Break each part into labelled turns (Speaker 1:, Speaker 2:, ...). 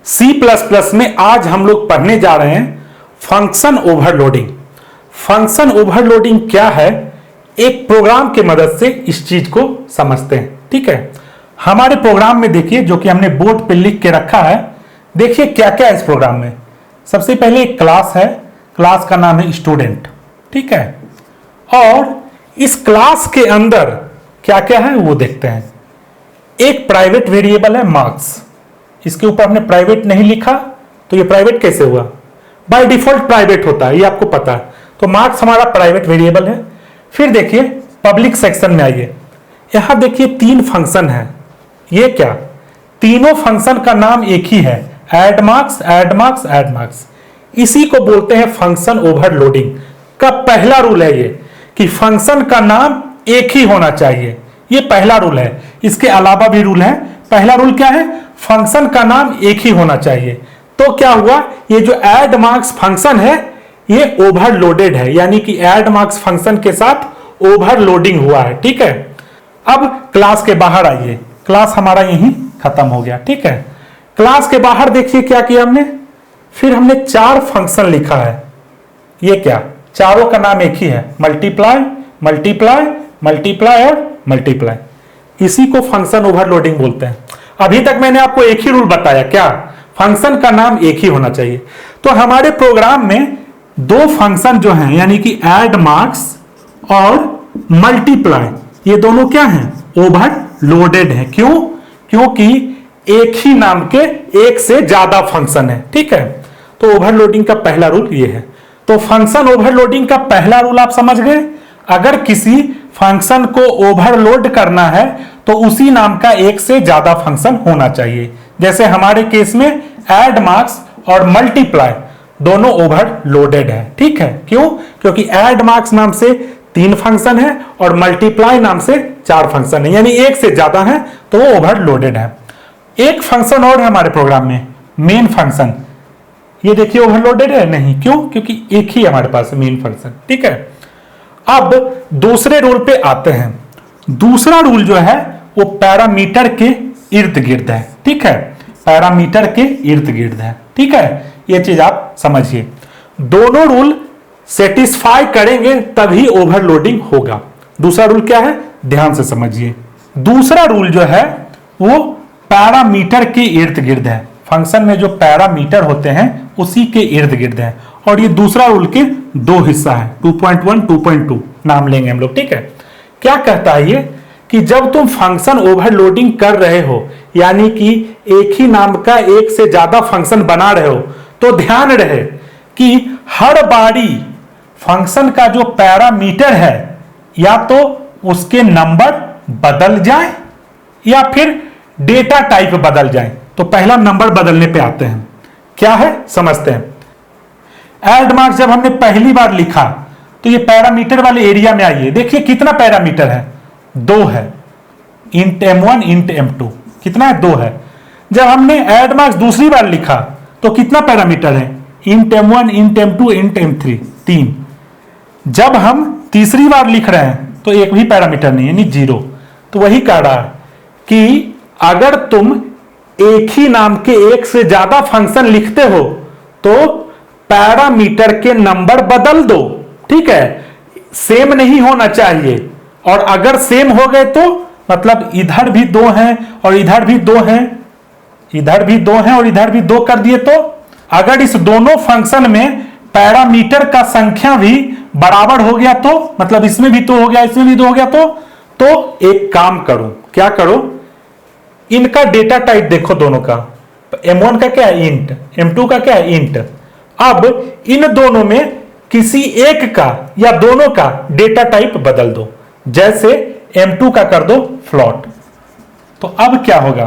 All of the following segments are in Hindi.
Speaker 1: सी प्लस प्लस में आज हम लोग पढ़ने जा रहे हैं फंक्शन ओवरलोडिंग। फंक्शन ओवरलोडिंग क्या है, एक प्रोग्राम की मदद से इस चीज को समझते हैं। ठीक है, हमारे प्रोग्राम में देखिए जो कि हमने बोर्ड पे लिख के रखा है। देखिए क्या क्या है इस प्रोग्राम में। सबसे पहले एक क्लास है, क्लास का नाम है स्टूडेंट। ठीक है, और इस क्लास के अंदर क्या क्या है वो देखते हैं। एक प्राइवेट वेरिएबल है मार्क्स, इसके ऊपर हमने प्राइवेट नहीं लिखा तो ये प्राइवेट कैसे हुआ, बाय डिफॉल्ट प्राइवेट होता है, ये आपको पता है। तो मार्क्स हमारा प्राइवेट वेरिएबल है। फिर देखिए पब्लिक सेक्शन में आइए, यहां देखिए तीन फंक्शन है। ये क्या, तीनों फंक्शन का नाम एक ही है, add marks add marks add marks. इसी को बोलते हैं फंक्शन ओवरलोडिंग का पहला रूल है ये कि फंक्शन का नाम एक ही होना चाहिए। ये पहला रूल है, इसके अलावा भी रूल है। पहला रूल क्या है, फंक्शन का नाम एक ही होना चाहिए। तो क्या हुआ, ये जो ऐड मार्क्स फंक्शन है ये ओवरलोडेड है, यानी कि ऐड मार्क्स फंक्शन के साथ ओवरलोडिंग हुआ है। ठीक है, अब क्लास के बाहर आइए, क्लास हमारा यहीं खत्म हो गया। ठीक है, क्लास के बाहर देखिए क्या किया हमने, फिर हमने चार फंक्शन लिखा है। ये क्या, चारों का नाम एक ही है, मल्टीप्लाई मल्टीप्लाई मल्टीप्लाई और मल्टीप्लाई। इसी को फंक्शन ओवरलोडिंग बोलते हैं। अभी तक मैंने आपको एक ही रूल बताया, क्या, फंक्शन का नाम एक ही होना चाहिए। तो हमारे प्रोग्राम में दो फंक्शन जो हैं, यानी कि ऐड मार्क्स और मल्टीप्लाई, ये दोनों क्या हैं, ओवरलोडेड हैं। क्यों, क्योंकि एक ही नाम के एक से ज्यादा फंक्शन है। ठीक है, तो ओवरलोडिंग का पहला रूल ये है। तो फंक्शन ओवरलोडिंग का पहला रूल आप समझ गए। अगर किसी फंक्शन को ओवरलोड करना है तो उसी नाम का एक से ज्यादा फंक्शन होना चाहिए। जैसे हमारे केस में ऐड मार्क्स और मल्टीप्लाई दोनों ओवरलोडेड है। ठीक है, क्यों, क्योंकि ऐड मार्क्स नाम से तीन फंक्शन है और मल्टीप्लाई नाम से चार फंक्शन है, यानी एक से ज्यादा है तो वो ओवरलोडेड है। एक फंक्शन और है हमारे प्रोग्राम में, मेन फंक्शन। ये देखिए ओवरलोडेड है नहीं, क्यों, क्योंकि एक ही हमारे पास मेन फंक्शन। ठीक है, अब दूसरे रूल पे आते हैं। दूसरा रूल जो है वो पैरामीटर के इर्द गिर्द है। ठीक है, पैरामीटर के इर्द गिर्द है। ठीक है, ये चीज आप समझिए। दोनों रूल सेटिस्फाई करेंगे तभी ओवरलोडिंग होगा। दूसरा रूल क्या है, ध्यान से समझिए। दूसरा रूल जो है वो पैरामीटर के इर्द गिर्द है। फंक्शन में जो पैरामीटर होते हैं उसी के इर्द गिर्द है। और ये दूसरा रूल के दो हिस्सा है, 2.1 2.2 नाम लेंगे हम लोग। ठीक है, क्या कहता है ये कि जब तुम फंक्शन ओवरलोडिंग कर रहे हो, यानी कि एक ही नाम का एक से ज्यादा फंक्शन बना रहे हो, तो ध्यान रहे कि हर बारी फंक्शन का जो पैरामीटर है या तो उसके नंबर बदल जाए या फिर डेटा टाइप बदल जाए। तो पहला नंबर बदलने पे आते हैं, क्या है समझते हैं। ऐड मार्क्स जब हमने पहली बार लिखा तो ये पैरामीटर वाले एरिया में आइए, देखिए कितना पैरामीटर है, दो है, इंट m1 इंट m2, कितना है, दो है। जब हमने ऐड मार्क्स दूसरी बार लिखा तो कितना पैरामीटर है, int m1 int m2 int m3, तीन। जब हम तीसरी बार लिख रहे हैं तो एक भी पैरामीटर नहीं, यानी जीरो। तो वही कह रहा है कि अगर तुम एक ही नाम के एक से ज्यादा फंक्शन लिखते हो तो पैरामीटर के नंबर बदल दो। ठीक है, सेम नहीं होना चाहिए, और अगर सेम हो गए तो मतलब इधर भी दो हैं और इधर भी दो हैं, इधर भी दो हैं और इधर भी दो कर दिए, तो अगर इस दोनों फंक्शन में पैरामीटर का संख्या भी बराबर हो गया तो मतलब इसमें भी तो हो गया इसमें भी तो हो गया, तो एक काम करो, क्या करो, इनका डेटा टाइप देखो दोनों का। m1 का क्या है, इंट, m2 का क्या है, इंट। अब इन दोनों में किसी एक का या दोनों का डेटा टाइप बदल दो, जैसे m2 का कर दो फ्लोट। तो अब क्या होगा,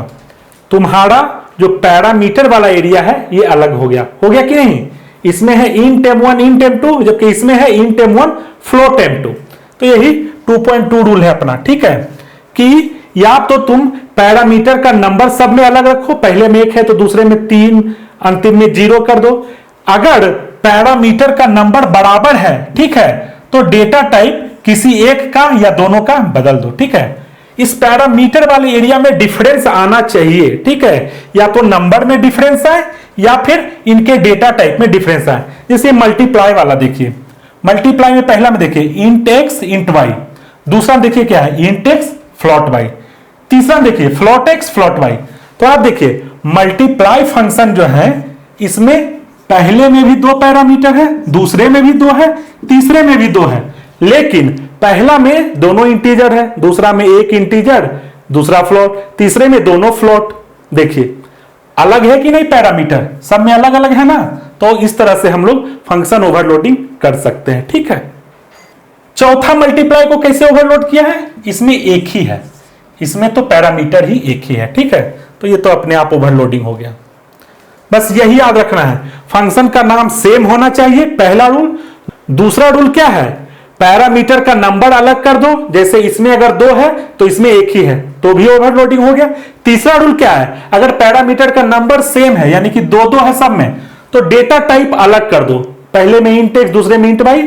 Speaker 1: तुम्हारा जो पैरामीटर वाला एरिया है ये अलग हो गया कि नहीं। इसमें है इंट m1 इंट m2, जबकि इसमें है इंट m1 फ्लोट m2। तो यही 2.2 रूल है अपना। ठीक है, कि या तो तुम पैरामीटर का नंबर सब में अलग रखो, पहले में एक है तो दूसरे में तीन, अंतिम में जीरो कर दो। अगर पैरामीटर का नंबर बराबर है, ठीक है, तो डेटा टाइप किसी एक का या दोनों का बदल दो। ठीक है, इस पैरामीटर वाले एरिया में डिफरेंस आना चाहिए, ठीक है। या तो नंबर में डिफरेंस आए या फिर इनके डेटा टाइप में डिफरेंस आए। जैसे मल्टीप्लाई वाला देखिए, मल्टीप्लाई में पहला में देखिए इंट एक्स इंट वाई, दूसरा देखिए क्या है इंट एक्स फ्लॉट वाई, तीसरा देखिए फ्लॉट एक्स फ्लॉट वाई। तो आप देखिए मल्टीप्लाई फंक्शन जो है इसमें पहले में भी दो पैरामीटर है, दूसरे में भी दो है, तीसरे में भी दो है, लेकिन पहला में दोनों इंटीजर है, दूसरा में एक इंटीजर दूसरा फ्लोट, तीसरे में दोनों फ्लोट। देखिए अलग है कि नहीं, पैरामीटर सब में अलग अलग है ना। तो इस तरह से हम लोग फंक्शन ओवरलोडिंग कर सकते हैं, ठीक है। चौथा मल्टीप्लाई को कैसे ओवरलोड किया है, इसमें एक ही है, इसमें तो पैरामीटर ही एक ही है, ठीक है। तो ये तो अपने आप ओवरलोडिंग हो गया। बस यही याद रखना है, फंक्शन का नाम सेम होना चाहिए, पहला रूल। दूसरा रूल क्या है, पैरामीटर का नंबर अलग कर दो, जैसे इसमें अगर 2 है तो इसमें एक ही है तो भी ओवरलोडिंग हो गया। तीसरा रूल क्या है, अगर पैरामीटर का नंबर सेम है यानी कि 2 2 है सब में, तो डेटा टाइप अलग कर दो, पहले में इंट एक्स दूसरे में इंट वाई,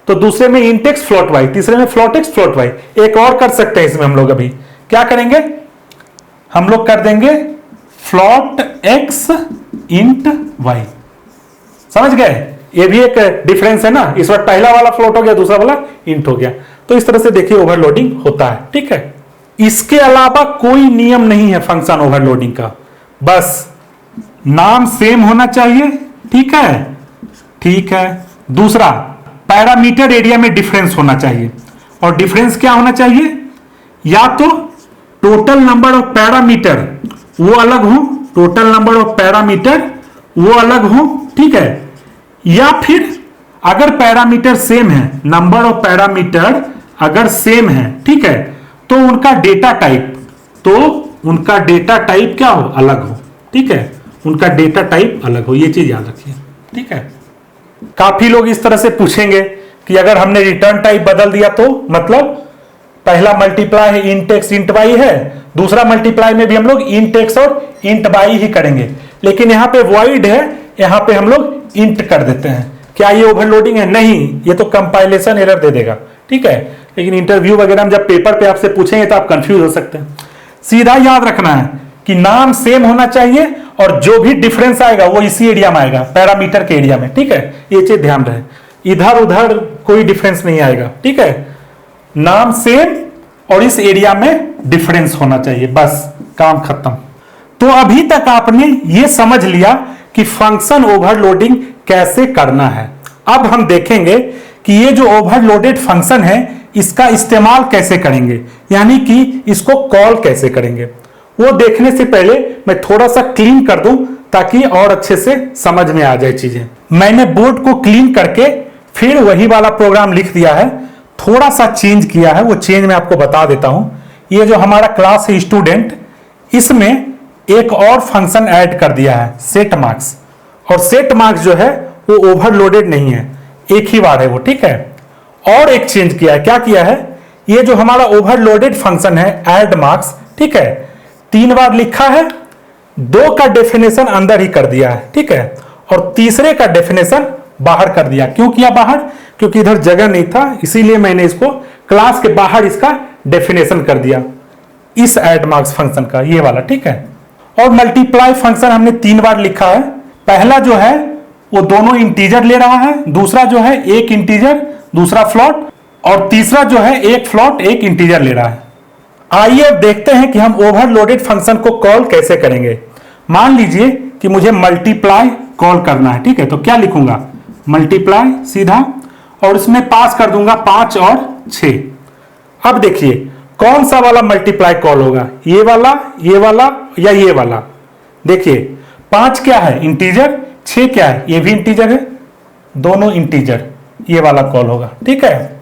Speaker 1: तो दूसरे में इंट एक्स फ्लॉट वाई, तीसरे में फ्लॉट एक्स फ्लॉट वाई। एक और कर सकते हैं इसमें हम लोग, अभी क्या करेंगे, हम लोग कर देंगे फ्लॉट एक्स इंट वाई। समझ गए, ये भी एक डिफरेंस है ना, इस बार पहला वाला फ्लोट हो गया, दूसरा वाला इंट हो गया। तो इस तरह से देखिए ओवरलोडिंग होता है, ठीक है। इसके अलावा कोई नियम नहीं है फंक्शन ओवरलोडिंग का, बस नाम सेम होना चाहिए, ठीक है, ठीक है। दूसरा पैरामीटर एरिया में डिफरेंस होना चाहिए, और डिफरेंस क्या होना चाहिए, या तो टोटल नंबर ऑफ पैरामीटर वो अलग हो, टोटल नंबर ऑफ पैरामीटर वो अलग हो, ठीक है, या फिर अगर पैरामीटर सेम है, नंबर ऑफ पैरामीटर अगर सेम है, ठीक है, तो उनका डेटा टाइप क्या हो, अलग हो, ठीक है, उनका डेटा टाइप अलग हो, ये चीज याद रखिए, ठीक है। काफी लोग इस तरह से पूछेंगे कि अगर हमने रिटर्न टाइप बदल दिया तो मतलब पहला मल्टीप्लाई है इंट एक्स इंट वाई है, दूसरा मल्टीप्लाई में भी हम लोग इंट एक्स और इंट वाई ही करेंगे, लेकिन यहां पे वॉइड है, यहां पे हम लोग इंट कर देते हैं, क्या ये ओवरलोडिंग है, नहीं, ये तो कंपाइलेशन एरर दे देगा, ठीक है। लेकिन इंटरव्यू वगैरह में जब पेपर पे आपसे पूछेंगे तो आप कंफ्यूज हो सकते हैं। सीधा याद रखना है कि नाम सेम होना चाहिए और जो भी डिफरेंस आएगा वो इसी एरिया में आएगा, पैरामीटर के एरिया में, ठीक है, ये चीज ध्यान रहे, इधर उधर कोई डिफरेंस नहीं आएगा, ठीक है। नाम सेम और इस एरिया में डिफरेंस होना चाहिए, बस काम खत्म। तो अभी तक आपने ये समझ लिया कि फंक्शन ओवरलोडिंग कैसे करना है। अब हम देखेंगे कि ये जो ओवरलोडेड फंक्शन है इसका इस्तेमाल कैसे करेंगे, यानी कि इसको कॉल कैसे करेंगे। वो देखने से पहले मैं थोड़ा सा क्लीन कर दूं ताकि और अच्छे से समझ में आ जाए चीजें। मैंने बोर्ड को क्लीन करके फिर वही वाला प्रोग्राम लिख दिया है, थोड़ा सा चेंज किया है, वो चेंज मैं आपको बता देता हूं। ये जो हमारा क्लास है स्टूडेंट, इसमें एक और फंक्शन ऐड कर दिया है सेट मार्क्स, और सेट मार्क्स जो है वो ओवरलोडेड नहीं है, एक ही बार है वो, ठीक है। और एक चेंज किया है, क्या किया है, ये जो हमारा ओवरलोडेड फंक्शन है ऐड मार्क्स, ठीक है, 3 बार लिखा है, 2 का डेफिनेशन अंदर ही कर दिया है, ठीक है, और तीसरे का डेफिनेशन बाहर कर दिया। क्यों किया बाहर, क्योंकि इधर जगह नहीं था, इसीलिए मैंने इसको क्लास के बाहर इसका डेफिनेशन कर दिया, इस ऐड मार्क्स फंक्शन का, ये वाला, ठीक है। और मल्टीप्लाई फंक्शन हमने 3 बार लिखा है, पहला जो है वो दोनों इंटीजर ले रहा है, दूसरा जो है एक इंटीजर दूसरा फ्लॉट, और तीसरा जो है एक फ्लॉट एक इंटीजर ले रहा है। आइए अब देखते हैं कि हम ओवरलोडेड फंक्शन को कॉल कैसे करेंगे। मान लीजिए कि मुझे मल्टीप्लाई कॉल करना है, ठीक है, तो क्या लिखूंगा, मल्टीप्लाई सीधा, और इसमें पास कर दूंगा 5 और 6। अब देखिए कौन सा वाला मल्टीप्लाई कॉल होगा, ये वाला या ये वाला। देखिए 5 क्या है, इंटीजर, 6 क्या है, ये भी इंटीजर है, दोनों इंटीजर, ये वाला कॉल होगा, ठीक है।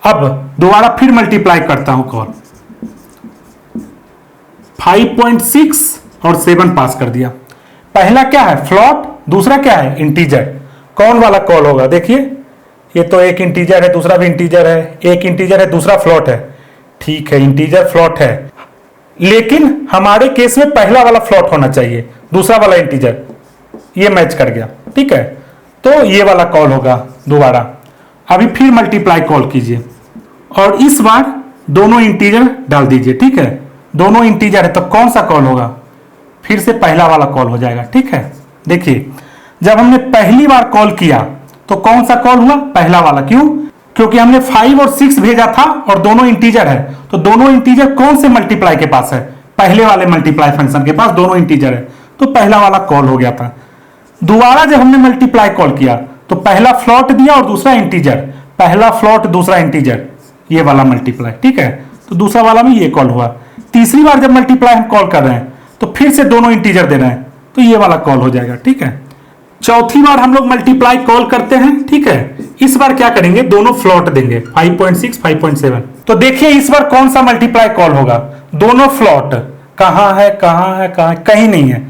Speaker 1: अब दोबारा फिर मल्टीप्लाई करता हूं कॉल, 5.6 और 7 पास कर दिया। पहला क्या है, फ्लॉट, दूसरा क्या है, इंटीजर, कौन वाला कॉल होगा, देखिए ये तो एक इंटीजर है, दूसरा भी इंटीजर है, एक इंटीजर है, दूसरा फ्लॉट है, ठीक है, इंटीजर फ्लॉट है, लेकिन हमारे केस में पहला वाला फ्लॉट होना चाहिए, दूसरा वाला इंटीजर, ये मैच कर गया, ठीक है। तो ये वाला कॉल होगा दोबारा। अभी फिर मल्टीप्लाई कॉल कीजिए, और इस बार दोनों इंटीजर डाल दीजिए, ठीक है। दोनों इंटीजर है तो कौन सा कॉल होगा, फिर से पहला वाला कॉल हो जाएगा, ठीक है। देखिए जब हमने पहली बार कॉल किया तो कौन सा कॉल हुआ, पहला वाला। क्यों, क्योंकि हमने 5 और 6 भेजा था और दोनों इंटीजर है, तो दोनों इंटीजर कौन से मल्टीप्लाई के पास है, पहले वाले मल्टीप्लाई फंक्शन के पास दोनों इंटीजर है, तो पहला वाला कॉल हो गया था। दोबारा जब हमने मल्टीप्लाई कॉल किया तो पहला फ्लोट दिया और दूसरा इंटीजर, पहला फ्लोट दूसरा इंटीजर, ये वाला मल्टीप्लाई, ठीक है। तो दूसरा वाला में ये कॉल हुआ। तीसरी बार जब मल्टीप्लाई हम कॉल कर रहे हैं तो फिर से दोनों इंटीजर दे रहे हैं, तो ये वाला कॉल हो जाएगा, ठीक है। चौथी बार हम लोग मल्टीप्लाई कॉल करते हैं, ठीक है। इस बार क्या करेंगे, दोनों फ्लोट देंगे 5.6 5.7। तो देखिए इस बार कौन सा मल्टीप्लाई कॉल होगा, दोनों फ्लोट। कहां है कहां है कहां, कहीं नहीं है,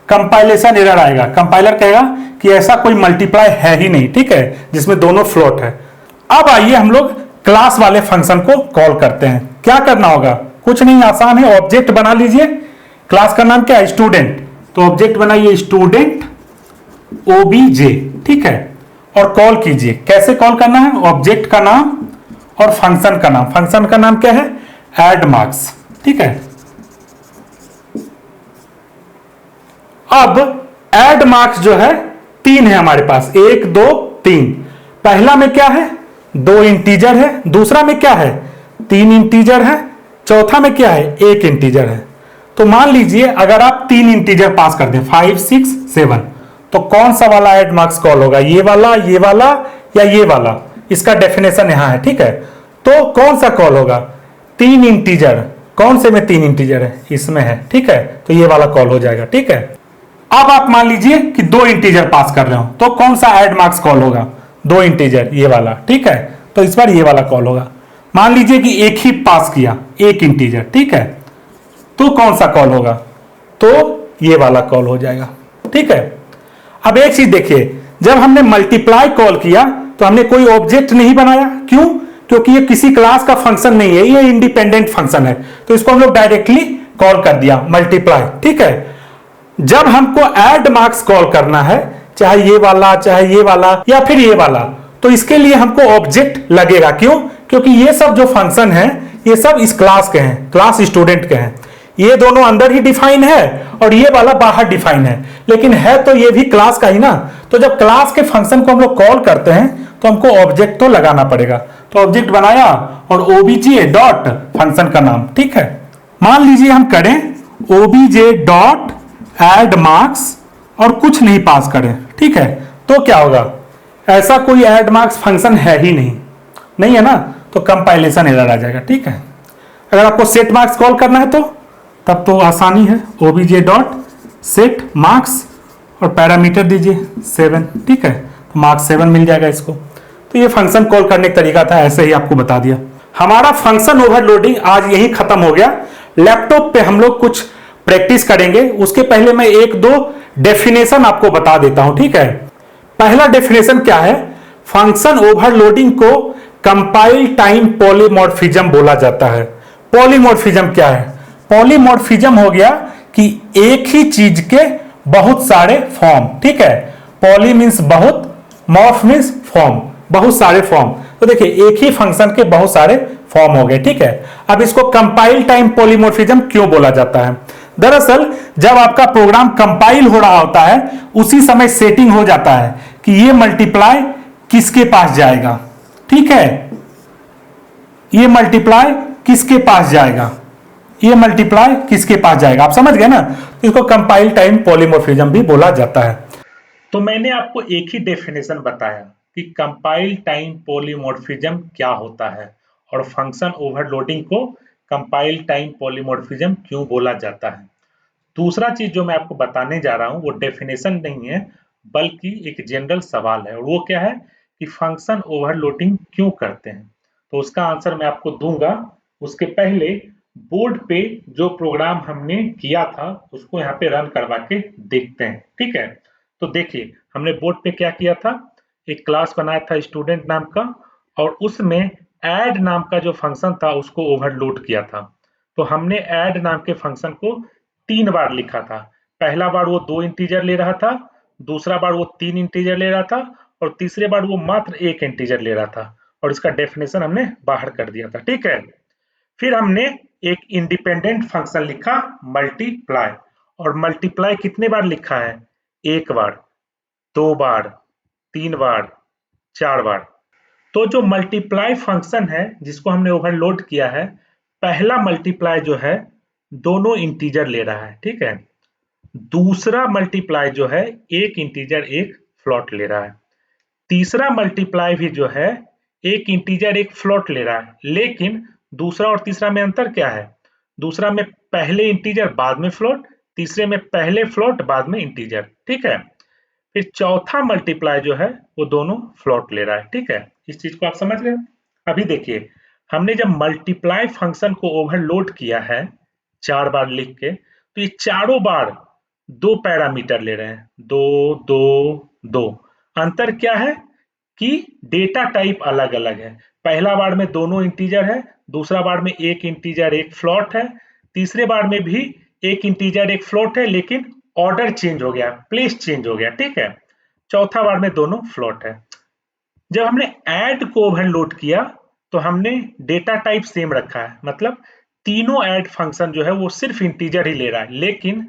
Speaker 1: कंपाइलेशन एरर आएगा, कंपाइलर कहेगा कि ऐसा कोई मल्टीप्लाई है ही नहीं, ठीक है, जिसमें दोनों फ्लोट है। अब आइए हम लोग क्लास वाले फंक्शन को कॉल करते हैं। क्या करना होगा, कुछ नहीं, आसान है। ऑब्जेक्ट बना लीजिए, क्लास का नाम क्या है, स्टूडेंट, तो ऑब्जेक्ट बनाइए स्टूडेंट ओबीजे, ठीक है, और कॉल कीजिए। कैसे कॉल करना है, ऑब्जेक्ट का नाम और फंक्शन का नाम। फंक्शन का नाम क्या है, ऐड मार्क्स, ठीक है। अब ऐड मार्क्स जो है 3 है हमारे पास, 1 2 3। पहला में क्या है, 2 इंटीजर है, दूसरा में क्या है, 3 इंटीजर है, चौथा में क्या है, 1 इंटीजर है। तो मान लीजिए अगर आप 3 इंटीजर पास कर दें 5 6 7, तो कौन सा वाला ऐड मार्क्स कॉल होगा, ये वाला या ये वाला, इसका डेफिनेशन यहां है, ठीक है। तो कौन सा कॉल होगा, 3 इंटीजर, कौन से में 3 इंटीजर है, इसमें है, ठीक है, तो ये वाला कॉल हो जाएगा, ठीक है। अब आप मान लीजिए कि 2 इंटीजर पास कर रहे हो, तो कौन सा ऐड मार्क्स कॉल होगा, 2 इंटीजर, ये वाला, ठीक है, तो इस बार ये वाला कॉल होगा। मान लीजिए कि एक ही पास किया, 1 इंटीजर, ठीक है, तो कौन सा कॉल होगा, तो ये वाला कॉल हो जाएगा, ठीक है। अब एक चीज देखिए, जब हमने मल्टीप्लाई कॉल किया तो हमने कोई ऑब्जेक्ट नहीं बनाया, क्यों, क्योंकि ये किसी क्लास का फंक्शन नहीं है, ये इंडिपेंडेंट फंक्शन है, तो इसको हम लोग डायरेक्टली कॉल कर दिया मल्टीप्लाई, ठीक है। जब हमको ऐड मार्क्स कॉल करना है, चाहे ये वाला या फिर ये वाला, तो इसके लिए हमको ऑब्जेक्ट लगेगा, क्यों, क्योंकि ये सब जो फंक्शन है ये सब इस क्लास के हैं, क्लास स्टूडेंट के हैं। ये दोनों अंदर ही डिफाइन है और ये वाला बाहर डिफाइन है, लेकिन है तो ये भी क्लास का ही ना। तो जब क्लास के फंक्शन को हम लोग कॉल करते हैं तो हमको ऑब्जेक्ट तो लगाना पड़ेगा, तो ऑब्जेक्ट बनाया और ओबीजे डॉट फंक्शन का नाम, ठीक है। मान लीजिए हम करें ओबीजे डॉट ऐड मार्क्स और कुछ नहीं पास करें, ठीक है, तो क्या होगा, ऐसा कोई ऐड मार्क्स फंक्शन है ही नहीं है ना, तो कंपाइलेशन एरर आ जाएगा, ठीक है। अगर आपको सेट मार्क्स कॉल करना है तो तब तो आसानी है, ओबीजे डॉट सेट मार्क्स और पैरामीटर दीजिए 7, ठीक है, तो मार्क्स 7 मिल जाएगा इसको। तो ये फंक्शन कॉल करने का तरीका था, ऐसे ही आपको बता दिया। हमारा फंक्शन ओवरलोडिंग आज यही खत्म हो गया। लैपटॉप पे हम लोग कुछ प्रैक्टिस करेंगे, उसके पहले मैं 1-2 डेफिनेशन आपको बता देता हूं, ठीक है। पहला डेफिनेशन क्या है, फंक्शन ओवरलोडिंग को कंपाइल टाइम पॉलीमॉर्फिज्म बोला जाता है। पॉलीमॉर्फिज्म क्या है, पॉलीमॉर्फिज्म हो गया कि एक ही चीज के बहुत सारे फॉर्म, ठीक है। पॉली मींस बहुत, मॉर्फ मींस फॉर्म, बहुत सारे फॉर्म। तो देखिए एक ही फंक्शन के बहुत सारे फॉर्म हो गए, ठीक है। अब इसको कंपाइल टाइम पॉलीमॉर्फिज्म क्यों बोला जाता है, दरअसल जब आपका प्रोग्राम कंपाइल हो रहा होता है उसी समय सेटिंग हो जाता है कि ये मल्टीप्लाई किसके पास जाएगा, ठीक है, ये मल्टीप्लाई किसके पास जाएगा, ये मल्टीप्लाई किसके पास जाएगा, आप समझ गए ना। तो इसको कंपाइल टाइम पॉलीमॉर्फिज्म भी बोला जाता है। तो मैंने आपको एक ही डेफिनेशन बताया कि कंपाइल टाइम पॉलीमॉर्फिज्म क्या होता है और फंक्शन ओवरलोडिंग को कंपाइल टाइम पॉलीमॉर्फिज्म क्यों बोला जाता है। दूसरा चीज जो मैं आपको बताने जा रहा हूं वो डेफिनेशन नहीं है बल्कि एक जनरल सवाल है, और वो क्या है कि फंक्शन ओवरलोडिंग क्यों करते हैं। तो उसका आंसर मैं आपको दूंगा, उसके पहले बोर्ड पे जो प्रोग्राम हमने किया था उसको यहाँ पे रन करवा के देखते हैं, ठीक है। तो देखिए हमने बोर्ड पे क्या किया था, एक क्लास बनाया था स्टूडेंट नाम का और उसमें ऐड नाम का जो फंक्शन था उसको ओवरलोड किया था। तो हमने ऐड नाम के फंक्शन को 3 बार लिखा था। पहला बार वो 2 इंटीजर ले रहा था, दूसरा बार वो 3 इंटीजर ले रहा था और तीसरे बार वो मात्र 1 इंटीजर ले रहा था, और इसका डेफिनेशन हमने बाहर कर दिया था, ठीक है। फिर हमने एक इंडिपेंडेंट फंक्शन लिखा मल्टीप्लाई, और मल्टीप्लाई कितने बार लिखा है, एक बार, दो बार, तीन बार, चार बार। तो जो मल्टीप्लाई फंक्शन है जिसको हमने ओवरलोड किया है, पहला मल्टीप्लाई जो है दोनों इंटीजर ले रहा है, ठीक है। दूसरा मल्टीप्लाई जो है एक इंटीजर एक फ्लोट ले रहा है। तीसरा मल्टीप्लाई भी जो है एक इंटीजर एक फ्लोट ले रहा है, लेकिन दूसरा और तीसरा में अंतर क्या है, दूसरा में पहले इंटीजर बाद में फ्लोट, तीसरे में पहले फ्लोट बाद में इंटीजर, ठीक है। फिर चौथा मल्टीप्लाई जो है वो दोनों फ्लोट ले रहा है, ठीक है। इस चीज को आप समझ गए। अभी देखिए, हमने जब मल्टीप्लाई फंक्शन को ओवरलोड किया है चार बार लिख के, तो ये चारों बार दो पैरामीटर ले रहे हैं, दो दो दो। अंतर क्या है कि डेटा टाइप अलग अलग है। पहला बार में दोनों इंटीजर है, दूसरा बार में एक इंटीजर एक फ्लोट है, तीसरे बार में भी एक इंटीजर एक फ्लोट है, लेकिन ऑर्डर चेंज हो गया, प्लेस चेंज हो गया, ठीक है। चौथा बार में दोनों फ्लोट है। जब हमने ऐड को ओवरलोड किया तो हमने डेटा टाइप सेम रखा है, मतलब तीनों ऐड फंक्शन जो है वो सिर्फ इंटीजर ही ले रहा है, लेकिन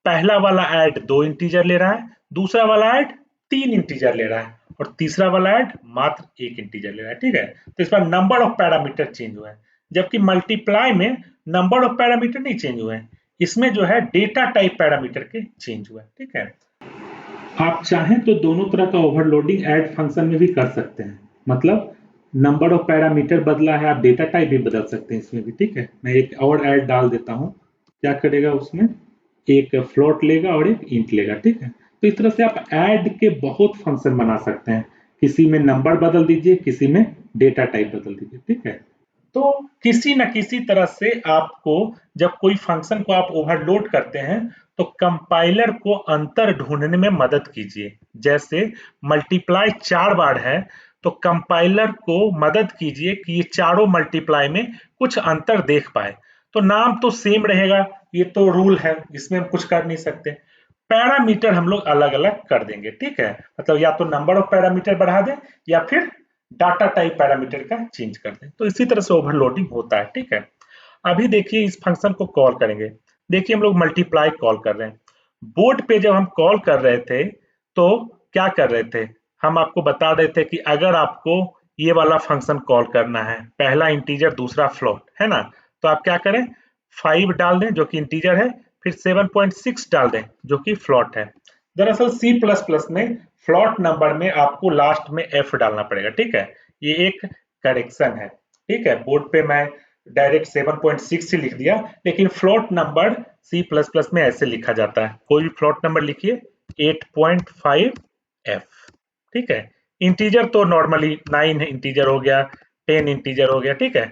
Speaker 1: पहला वाला ऐड दो इंटीजर ले रहा है, दूसरा वाला ऐड तीन इंटीजर ले रहा है, और तीसरा वाला ऐड मात्र एक इंटीजर ले रहा है, ठीक है। तो इस बार नंबर ऑफ पैरामीटर चेंज हुआ है, जबकि मल्टीप्लाई में नंबर ऑफ पैरामीटर नहीं चेंज हुए हैं, इसमें जो है डेटा टाइप पैरामीटर के चेंज हुआ है, ठीक है। आप चाहें तो दोनों तरह का ओवरलोडिंग ऐड फंक्शन में भी कर सकते हैं, मतलब नंबर ऑफ पैरामीटर बदला है, आप डेटा टाइप भी बदल सकते हैं इसमें भी, ठीक है। मैं एक और ऐड डाल देता हूं, क्या करेगा उसमें, एक फ्लोट लेगा और एक इंट लेगा, ठीक है। तो इस तरह से आप ऐड के बहुत फंक्शन बना सकते हैं, किसी में नंबर बदल दीजिए, किसी में डेटा टाइप बदल दीजिए, ठीक है। तो किसी न किसी तरह से आपको, जब कोई फंक्शन को आप ओवरलोड करते हैं तो कंपाइलर को अंतर ढूंढने में मदद कीजिए। जैसे मल्टीप्लाई चार बार है तो कंपाइलर को मदद कीजिए कि ये चारों मल्टीप्लाई में कुछ अंतर देख पाए। तो नाम तो सेम रहेगा, ये तो रूल है, इसमें हम कुछ कर नहीं सकते। पैरामीटर हम लोग अलग अलग कर देंगे, ठीक है। मतलब या तो नंबर ऑफ पैरामीटर बढ़ा दें या फिर डाटा टाइप पैरामीटर का चेंज कर दें। तो इसी तरह से ओवरलोडिंग होता है, ठीक है। अभी देखिए इस फंक्शन को कॉल करेंगे। देखिए हम लोग मल्टीप्लाई कॉल कर रहे हैं। बोर्ड पे जब हम कॉल कर रहे थे तो क्या कर रहे थे, हम आपको बता रहे थे कि अगर आपको ये वाला फंक्शन कॉल करना है, पहला इंटीजर दूसरा फ्लोट है ना, तो आप क्या करें, 5 डाल दें जो कि इंटीजर है, फिर 7.6 डाल दें जो कि फ्लोट है। दरअसल सी प्लस प्लस में फ्लोट नंबर में आपको लास्ट में एफ डालना पड़ेगा, ठीक है। ये एक करेक्शन है, ठीक है। बोर्ड पे मैं डायरेक्ट 7.6 ही लिख दिया, लेकिन float number C plus plus में ऐसे लिखा जाता है। कोई भी फ्लोट नंबर लिखिए 8.5 एफ, ठीक है। इंटीजर तो नॉर्मली 9 इंटीजर हो गया, 10 इंटीजर हो गया, ठीक है।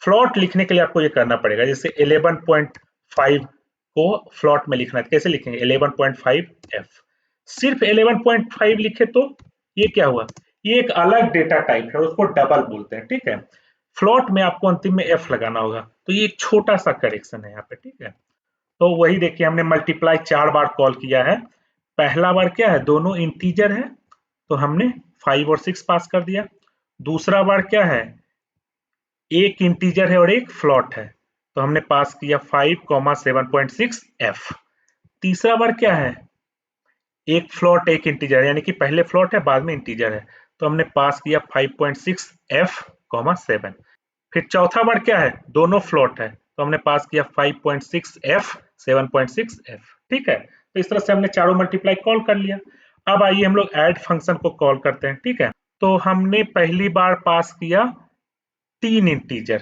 Speaker 1: फ्लोट लिखने के लिए आपको ये करना पड़ेगा, जैसे 11.5 को फ्लोट में लिखना है, कैसे लिखेंगे 11.5 एफ। सिर्फ 11.5 लिखे तो ये क्या हुआ, ये एक अलग डेटा टाइप है, उसको डबल बोलते हैं, ठीक है। फ्लोट में आपको अंतिम में एफ लगाना होगा, तो ये एक छोटा सा करेक्शन है यहाँ पे, ठीक है। तो वही देखिए हमने मल्टीप्लाई चार बार कॉल किया है। पहला बार क्या है, दोनों इंटीजर है तो हमने 5 और 6 पास कर दिया। दूसरा बार क्या है, एक इंटीजर है और एक फ्लोट है, तो हमने पास किया 5, 7.6 एफ। तीसरा बार क्या है, एक फ्लोट एक इंटीजर, यानी कि पहले फ्लोट है बाद में इंटीजर है, तो हमने पास किया 5.6 एफ, 7। फिर चौथा बार क्या है, दोनों फ्लोट है, तो हमने पास किया 5.6 एफ, 7.6 एफ, ठीक है। तो इस तरह से हमने चारों मल्टीप्लाई कॉल कर लिया। अब आइए हम लोग ऐड फंक्शन को कॉल करते हैं, ठीक है। तो हमने पहली बार पास किया तीन इंटीजर,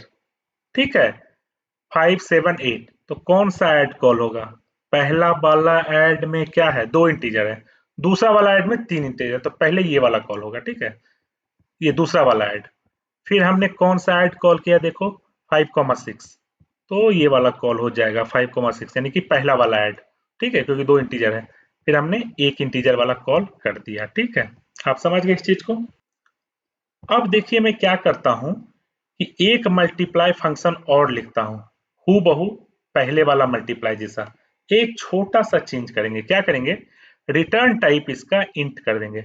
Speaker 1: ठीक है, 5, 7, 8। तो कौन सा ऐड कॉल होगा, पहला वाला ऐड में क्या है, दो इंटीजर है, दूसरा वाला ऐड में तीन इंटीजर, तो पहले ये वाला कॉल होगा, ठीक है, ये दूसरा वाला ऐड। फिर हमने कौन सा ऐड कॉल किया, देखो 5, 6, तो ये वाला कॉल हो जाएगा 5, 6, यानी कि पहला वाला ऐड, ठीक है, क्योंकि दो इंटीजर है। फिर हमने एक इंटीजर वाला कॉल कर दिया, ठीक है। आप समझ गए इस चीज को। अब देखिए मैं क्या करता हूं कि एक मल्टीप्लाई फंक्शन और लिखता हूं, हूबहू पहले वाला मल्टीप्लाई जैसा। एक छोटा सा चेंज करेंगे, क्या करेंगे, रिटर्न टाइप इसका इंट कर देंगे।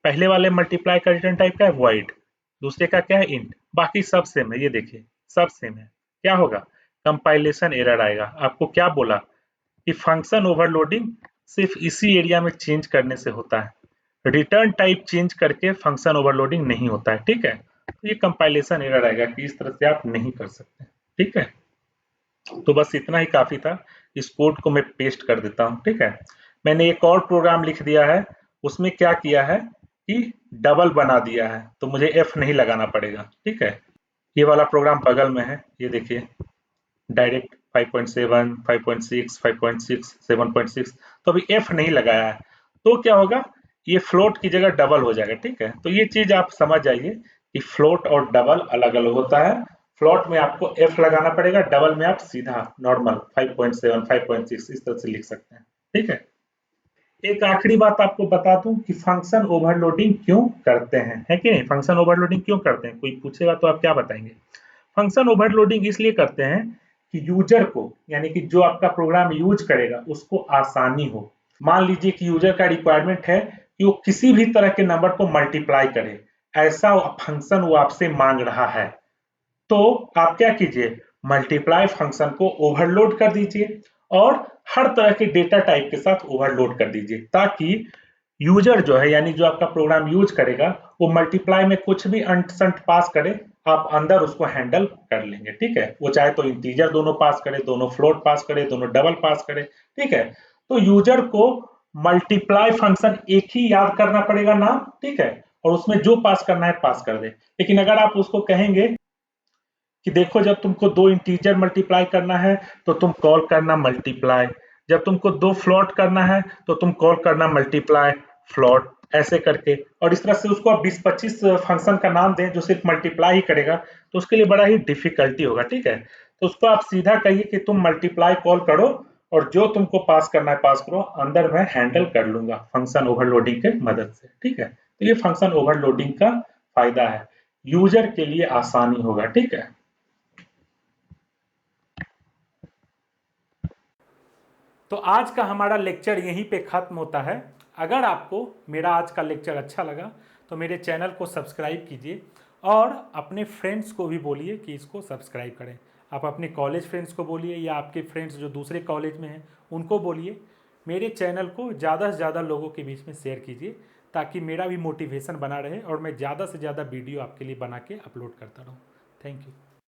Speaker 1: पहले वाले मल्टीप्लाई का रिटर्न टाइप क्या है, वॉइड, दूसरे का क्या है, इंट, बाकी सब सेम है, ये देखिए सब सेम है। क्या होगा, कंपाइलेशन एरर आएगा। आपको क्या बोला कि फंक्शन ओवरलोडिंग सिर्फ इसी एरिया में चेंज करने से होता है, रिटर्न टाइप चेंज करके फंक्शन ओवरलोडिंग नहीं होता है। ठीक है, तो ये कंपाइलेशन एरर आएगा कि इस तरह से आप नहीं कर सकते। ठीक है, तो बस इतना ही काफी था। इस कोड को मैं पेस्ट कर देता हूँ। ठीक है, मैंने एक और प्रोग्राम लिख दिया है, उसमें क्या किया है कि डबल बना दिया है, तो मुझे एफ नहीं लगाना पड़ेगा। ठीक है, ये वाला प्रोग्राम बगल में है, ये देखिए डायरेक्ट 5.7 5.6 5.6 7.6, तो अभी एफ नहीं लगाया है, तो क्या होगा, ये फ्लोट की जगह डबल हो जाएगा। ठीक है, तो ये चीज आप समझ जाइए कि फ्लोट और डबल अलग अलग होता है। फ्लोट में आपको एफ लगाना पड़ेगा, डबल में आप सीधा नॉर्मल 5.7 5.6 इस तरह से लिख सकते हैं। ठीक है, एक आखिरी बात आपको बता दूं कि फंक्शन ओवरलोडिंग क्यों करते हैं, है कि नहीं, फंक्शन ओवरलोडिंग क्यों करते हैं, कोई पूछेगा तो आप क्या बताएंगे। फंक्शन ओवरलोडिंग इसलिए करते हैं कि यूजर को, यानी कि जो आपका प्रोग्राम यूज करेगा उसको आसानी हो। मान लीजिए कि यूजर का रिक्वायरमेंट है कि वो किसी भी तरह के नंबर को मल्टीप्लाई करे, ऐसा फंक्शन वो आपसे मांग रहा है, तो आप क्या कीजिए, मल्टीप्लाई फंक्शन को ओवरलोड कर दीजिए और हर तरह के डेटा टाइप के साथ ओवरलोड कर दीजिए, ताकि यूजर जो है, यानी जो आपका प्रोग्राम यूज करेगा, वो मल्टीप्लाई में कुछ भी अंट संट पास करे, आप अंदर उसको हैंडल कर लेंगे। ठीक है, वो चाहे तो इंटीजर दोनों पास करे, दोनों फ्लोट पास करे, दोनों डबल पास करे। ठीक है, तो यूजर को मल्टीप्लाई फंक्शन एक ही याद करना पड़ेगा नाम। ठीक है, और उसमें जो पास करना है पास कर दे। लेकिन अगर आप उसको कहेंगे कि देखो, जब तुमको दो इंटीजर मल्टीप्लाई करना है तो तुम कॉल करना मल्टीप्लाई, जब तुमको दो फ्लॉट करना है तो तुम कॉल करना मल्टीप्लाई फ्लॉट, ऐसे करके, और इस तरह से उसको आप 20-25 फंक्शन का नाम दें जो सिर्फ मल्टीप्लाई ही करेगा, तो उसके लिए बड़ा ही डिफिकल्टी होगा। ठीक है, तो उसको आप सीधा कहिए कि तुम मल्टीप्लाई कॉल करो और जो तुमको पास करना है पास करो, अंदर मैं हैंडल कर लूंगा फंक्शन ओवरलोडिंग के मदद से। ठीक है, तो ये फंक्शन ओवरलोडिंग का फायदा है, यूजर के लिए आसानी होगा। ठीक है, तो आज का हमारा लेक्चर यहीं पे ख़त्म होता है। अगर आपको मेरा आज का लेक्चर अच्छा लगा तो मेरे चैनल को सब्सक्राइब कीजिए और अपने फ्रेंड्स को भी बोलिए कि इसको सब्सक्राइब करें। आप अपने कॉलेज फ्रेंड्स को बोलिए या आपके फ्रेंड्स जो दूसरे कॉलेज में हैं उनको बोलिए। मेरे चैनल को ज़्यादा से ज़्यादा लोगों के बीच में शेयर कीजिए, ताकि मेरा भी मोटिवेशन बना रहे और मैं ज़्यादा से ज़्यादा वीडियो आपके लिए बना के अपलोड करता रहूँ। Thank you.